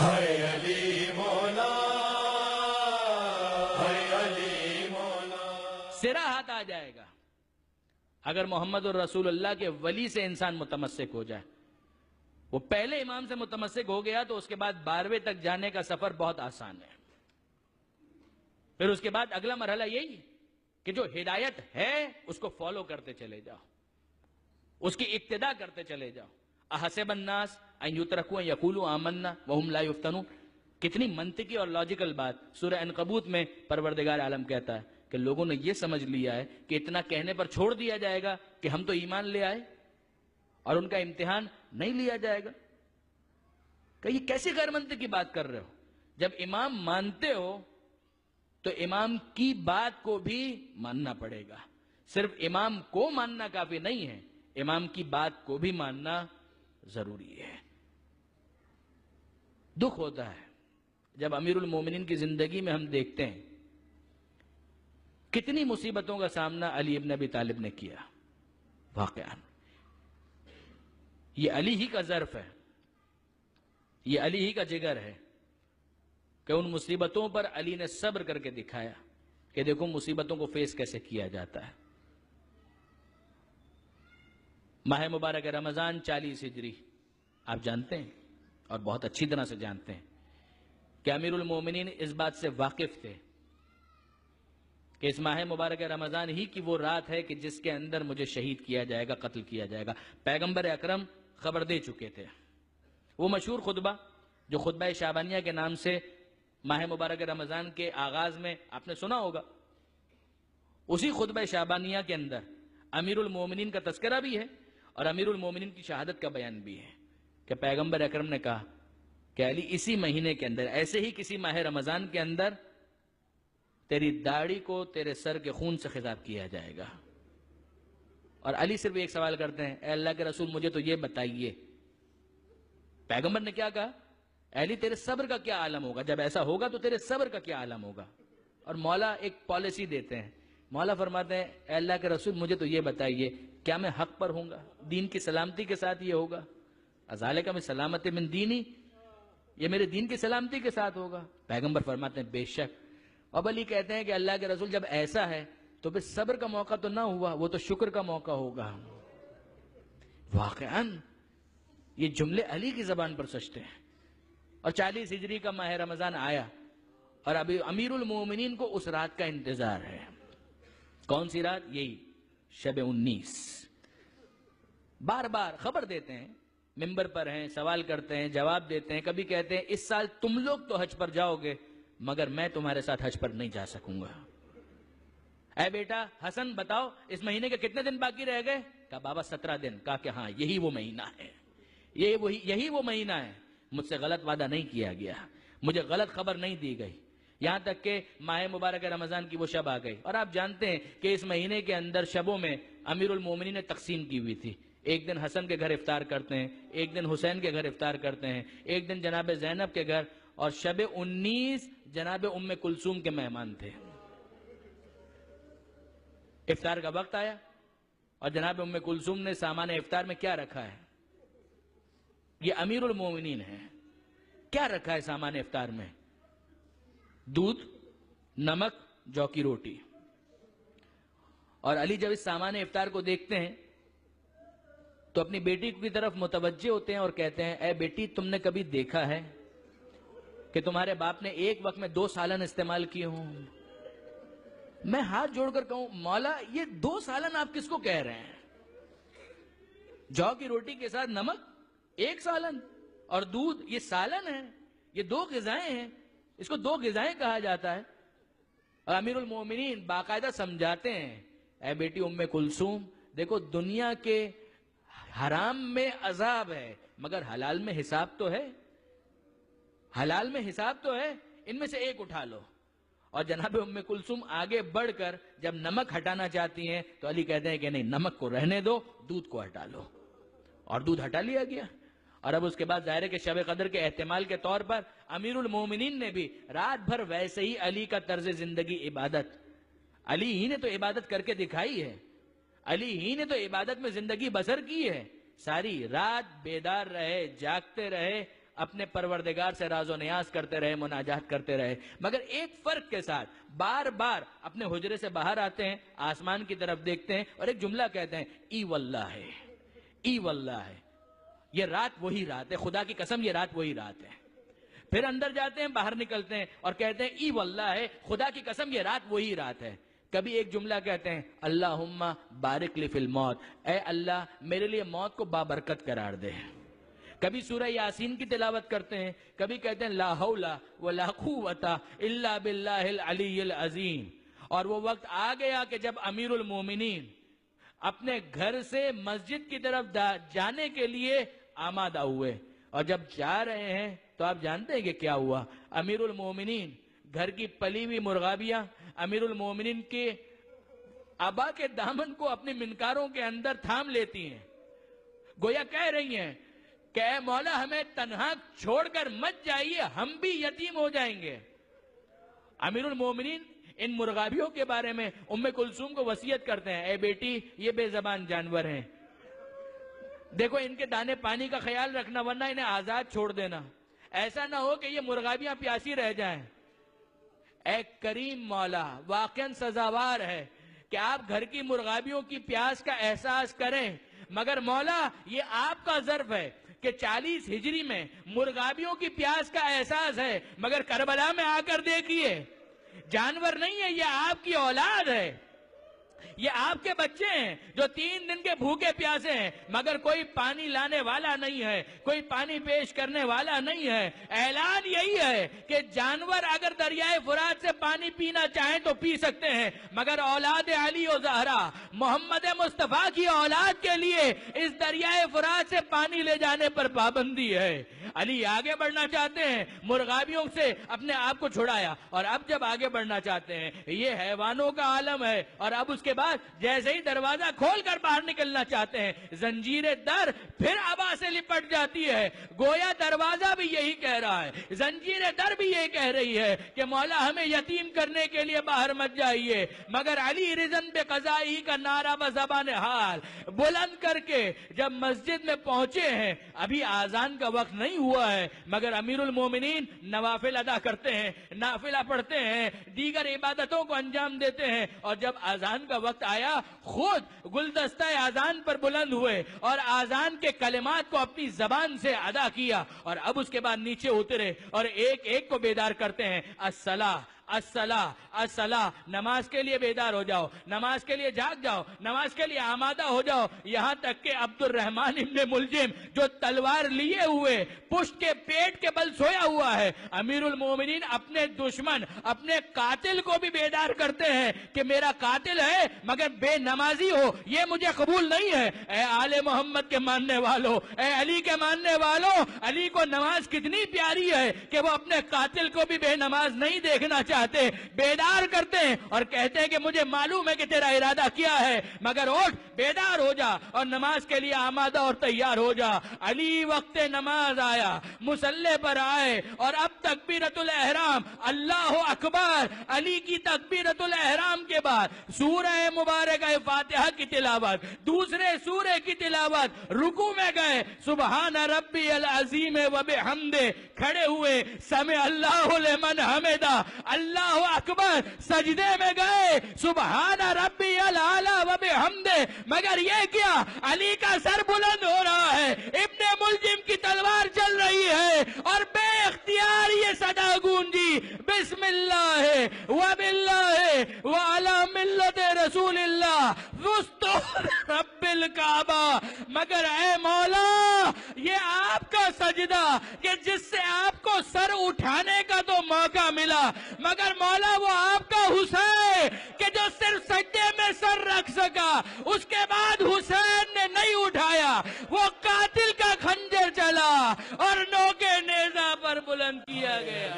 ہے علی مولا، ہے علی مولا. سرا ہاتھ آ جائے گا اگر محمد الرسول اللہ کے ولی سے انسان متمسک ہو جائے. وہ پہلے امام سے متمسک ہو گیا تو اس کے بعد 12ویں تک جانے کا سفر بہت آسان ہے. پھر اس کے بعد اگلا مرحلہ یہی کہ جو ہدایت ہے اس کو فالو کرتے چلے جاؤ، اس کی اقتداء کرتے چلے جاؤ. احسب الناس ان یترکوا ان یقولوا آمنا وهم لا یفتنون. کتنی منطقی اور لاجیکل بات. سورہ عنکبوت میں پروردگار عالم کہتا ہے کہ لوگوں نے یہ سمجھ لیا ہے کہ اتنا کہنے پر چھوڑ دیا جائے گا کہ ہم تو ایمان لے آئے اور ان کا امتحان نہیں لیا جائے گا. کہ یہ کیسی غیر منطقی بات کر رہے ہو؟ جب امام مانتے ہو تو امام کی بات کو بھی ماننا پڑے گا. صرف امام کو ماننا کافی نہیں ہے، امام کی بات کو بھی ماننا ضروری ہے. دکھ ہوتا ہے جب امیر المومنین کی زندگی میں ہم دیکھتے ہیں کتنی مصیبتوں کا سامنا علی ابن ابی طالب نے کیا. واقعا یہ علی ہی کا ظرف ہے، یہ علی ہی کا جگر ہے کہ ان مصیبتوں پر علی نے صبر کر کے دکھایا کہ دیکھو مصیبتوں کو فیس کیسے کیا جاتا ہے. ماہ مبارک رمضان 40 ہجری آپ جانتے ہیں اور بہت اچھی طرح سے جانتے ہیں کہ امیر المومنین اس بات سے واقف تھے کہ اس ماہ مبارک رمضان ہی کی وہ رات ہے کہ جس کے اندر مجھے شہید کیا جائے گا، قتل کیا جائے گا. پیغمبر اکرم خبر دے چکے تھے. وہ مشہور خطبہ جو خطبہ شعبانیہ کے نام سے ماہ مبارک رمضان کے آغاز میں آپ نے سنا ہوگا، اسی خطبہ شعبانیہ کے اندر امیر المومنین کا تذکرہ بھی ہے اور امیر المومنین کی شہادت کا بیان بھی ہے کہ پیغمبر اکرم نے کہا کہ علی اسی مہینے کے اندر، ایسے ہی کسی ماہ رمضان کے اندر تیری داڑھی کو تیرے سر کے خون سے خضاب کیا جائے گا. اور علی صرف ایک سوال کرتے ہیں، اے اللہ کے رسول مجھے تو یہ بتائیے. پیغمبر نے کیا کہا؟ علی تیرے صبر کا کیا عالم ہوگا؟ جب ایسا ہوگا تو تیرے صبر کا کیا عالم ہوگا؟ اور مولا ایک پالیسی دیتے ہیں. مولا فرماتے ہیں اے اللہ کے رسول مجھے تو یہ بتائیے کیا میں حق پر ہوں گا؟ دین کی سلامتی کے ساتھ یہ ہوگا؟ ذالک من سلامت من دینی، یہ میرے دین کی سلامتی کے ساتھ ہوگا؟ پیغمبر فرماتے ہیں بے شک. اب علی کہتے ہیں کہ اللہ کے رسول جب ایسا ہے تو پھر صبر کا موقع تو نہ ہوا، وہ تو شکر کا موقع ہوگا. واقعاً یہ جملے علی کی زبان پر سچتے ہیں. اور 40 ہجری کا ماہ رمضان آیا اور ابھی امیر المومنین کو اس رات کا انتظار ہے. کون سی رات؟ یہی شب 19. بار بار خبر دیتے ہیں، ممبر پر ہیں، سوال کرتے ہیں، جواب دیتے ہیں. کبھی کہتے ہیں اس سال تم لوگ تو حج پر جاؤ گے مگر میں تمہارے ساتھ حج پر نہیں جا سکوں گا. اے بیٹا حسن بتاؤ اس مہینے کے کتنے دن باقی رہ گئے؟ کہا بابا 17 دن. کہا کہ ہاں یہی وہ مہینہ ہے، یہی وہ مہینہ ہے. مجھ سے غلط وعدہ نہیں کیا گیا، مجھے غلط خبر نہیں دی گئی. یہاں تک کہ ماہ مبارک رمضان کی وہ شب آ گئی. اور آپ جانتے ہیں کہ اس مہینے کے اندر شبوں میں امیر المومنین نے تقسیم کی ہوئی تھی. ایک دن حسن کے گھر افطار کرتے ہیں، ایک دن حسین کے گھر افطار کرتے ہیں، ایک دن جناب زینب کے گھر. اور شب 19 جناب ام کلثوم کے مہمان تھے. افطار کا وقت آیا اور جناب ام کلثوم نے سامان افطار میں کیا رکھا ہے؟ یہ امیر المومنین ہے. کیا رکھا ہے سامان افطار میں؟ دودھ، نمک، جو کی روٹی. اور علی جب اس سامان افطار کو دیکھتے ہیں تو اپنی بیٹی کی طرف متوجہ ہوتے ہیں اور کہتے ہیں اے بیٹی تم نے کبھی دیکھا ہے کہ تمہارے باپ نے ایک وقت میں 2 سالن استعمال کیے ہوں؟ میں ہاتھ جوڑ کر کہوں مولا یہ 2 سالن آپ کس کو کہہ رہے ہیں؟ جو کی روٹی کے ساتھ نمک 1 سالن اور دودھ یہ سالن ہے، یہ 2 غذائیں ہیں، اس کو 2 غذائیں کہا جاتا ہے. اور امیر المومنین باقاعدہ سمجھاتے ہیں اے بیٹی ام کلثوم دیکھو دنیا کے حرام میں عذاب ہے مگر حلال میں حساب تو ہے، حلال میں حساب تو ہے، ان میں سے ایک اٹھا لو. اور جناب ام کلثوم آگے بڑھ کر جب نمک ہٹانا چاہتی ہیں تو علی کہتے ہیں کہ نہیں نمک کو رہنے دو، دودھ کو ہٹا لو. اور دودھ ہٹا لیا گیا. اور اب اس کے بعد ظاہر ہے کہ شب قدر کے احتمال کے طور پر امیر المومنین نے بھی رات بھر ویسے ہی علی کا طرز زندگی عبادت، علی ہی نے تو عبادت کر کے دکھائی ہے، علی ہی نے تو عبادت میں زندگی بسر کی ہے. ساری رات بیدار رہے، جاگتے رہے اپنے پروردگار سے راز و نیاز کرتے رہے، مناجات کرتے رہے، مگر ایک فرق کے ساتھ بار بار اپنے حجرے سے باہر آتے ہیں، آسمان کی طرف دیکھتے ہیں اور ایک جملہ کہتے ہیں، ای واللہ ہے، ای واللہ ہے، یہ رات وہی رات ہے، خدا کی قسم یہ رات وہی رات ہے۔ پھر اندر جاتے ہیں، باہر نکلتے ہیں اور کہتے ہیں ای واللہ ہے، خدا کی قسم یہ رات وہی رات ہے۔ کبھی ایک جملہ کہتے ہیں، اللہم بارک لی فی الموت، اے اللہ میرے لیے موت کو بابرکت قرار دے۔ کبھی سورہ یاسین کی تلاوت کرتے ہیں، کبھی کہتے ہیں لا حول ولا قوت الا باللہ العلی العظیم۔ اور وہ وقت آ گیا کہ جب امیر المومنین اپنے گھر سے مسجد کی طرف جانے کے لیے آمادہ ہوئے، اور جب جا رہے ہیں تو آپ جانتے ہیں کہ کیا ہوا۔ امیر المومنین گھر کی پلی ہوئی مرغابیاں امیر المومنین کے ابا کے دامن کو اپنی منکاروں کے اندر تھام لیتی ہیں، گویا کہہ رہی ہیں کہ اے مولا ہمیں تنہا چھوڑ کر مت جائیے، ہم بھی یتیم ہو جائیں گے۔ امیر المومنین ان مرغابیوں کے بارے میں ام کلثوم کو وصیت کرتے ہیں، اے بیٹی یہ بے زبان جانور ہیں، دیکھو ان کے دانے پانی کا خیال رکھنا ورنہ انہیں آزاد چھوڑ دینا، ایسا نہ ہو کہ یہ مرغابیاں پیاسی رہ جائیں۔ اے کریم مولا واقعاً سزاوار ہے کہ آپ گھر کی مرغابیوں کی پیاس کا احساس کریں، مگر مولا یہ آپ کا ظرف ہے کہ 40 ہجری میں مرغابیوں کی پیاس کا احساس ہے، مگر کربلا میں آ کر دیکھیے جانور نہیں ہے، یہ آپ کی اولاد ہے، یہ آپ کے بچے ہیں جو 3 دن کے بھوکے پیاسے ہیں، مگر کوئی پانی لانے والا نہیں ہے، کوئی پانی پیش کرنے والا نہیں ہے۔ اعلان یہی ہے کہ جانور اگر دریائے فرات سے پانی پینا چاہیں تو پی سکتے ہیں، مگر اولاد علی و زہرا محمد مصطفیٰ کی اولاد کے لیے اس دریائے فرات سے پانی لے جانے پر پابندی ہے۔ علی آگے بڑھنا چاہتے ہیں، مرغابیوں سے اپنے آپ کو چھڑایا، اور اب جب آگے بڑھنا چاہتے ہیں یہ حیوانوں کا عالم ہے، اور اب اس کے بعد جیسے ہی دروازہ کھول کر باہر نکلنا چاہتے ہیں زنجیر در پھر ابا سے لپٹ جاتی ہے۔ گویا دروازہ بھی یہی کہہ رہا ہے، زنجیر در بھی یہی کہہ رہی ہے کہ مولا ہمیں یتیم کرنے کے لیے باہر مت جائیے، مگر علی رضن بے قضائی کا نعرہ بزبان حال بلند کر کے جب مسجد میں پہنچے ہیں، ابھی آذان کا وقت نہیں ہوا ہے، مگر امیر المومنین نوافل ادا کرتے ہیں، نافلہ پڑھتے ہیں، دیگر عبادتوں کو انجام دیتے ہیں، اور جب آذان کا وقت آیا خود گلدستہ آذان پر بلند ہوئے اور آذان کے کلمات کو اپنی زبان سے ادا کیا، اور اب اس کے بعد نیچے اترے اور ایک ایک کو بیدار کرتے ہیں، الصلاۃ الصلاۃ الصلاۃ، نماز کے لیے بیدار ہو جاؤ، نماز کے لیے جاگ جاؤ، نماز کے لیے آمادہ ہو جاؤ۔ یہاں تک کہ عبد الرحمن ابن ملجم جو تلوار لیے ہوئے پشت کے پیٹ کے بل سویا ہوا ہے، امیر المومنین اپنے دشمن اپنے قاتل کو بھی بیدار کرتے ہیں کہ میرا قاتل ہے مگر بے نمازی ہو یہ مجھے قبول نہیں ہے۔ اے آل محمد کے ماننے والوں، اے علی کے ماننے والوں، علی کو نماز کتنی پیاری ہے کہ وہ اپنے قاتل کو بھی بے نماز نہیں دیکھنا چاہتے، بیدار کرتے ہیں اور کہتے ہیں کہ مجھے معلوم ہے کہ تیرا ارادہ کیا ہے، مگر اٹھ بیدار ہو جا اور نماز کے لیے آمادہ اور تیار ہو جا۔ علی وقت نماز آیا، مصلی پر آئے، اور اب تکبیرۃ الاحرام اللہ اکبر، علی کی تکبیرۃ الاحرام کے بعد سورہ مبارکہ فاتحہ کی تلاوت، دوسرے سورے کی تلاوت، رکوع میں گئے، سبحان ربی العظیم و بحمدہ، کھڑے ہوئے، سمع اللہ لمن حمدہ، اللہ اکبر، سجدے میں گئے، سبحان ربی العالی و بحمدہ، مگر یہ کیا، علی کا سر بلند ہو رہا ہے، ابن ملجم کی تلوار چل رہی ہے، اور بے اختیار یہ صدا گونجی، بسم اللہ و باللہ و علی ملت رسول اللہ وسطور رب الکعبہ، مگر اے مولا یہ آپ کا سجدہ کہ جس سے آپ کو سر اٹھانے کا تو موقع ملا، مگر مولا وہ آپ کا حسین کہ جو صرف سجدے میں سر رکھ سکا، اس کے بعد حسین نے نہیں اٹھایا، وہ قاتل کا خنجر چلا اور نوکے نیزہ پر بلند کیا گیا۔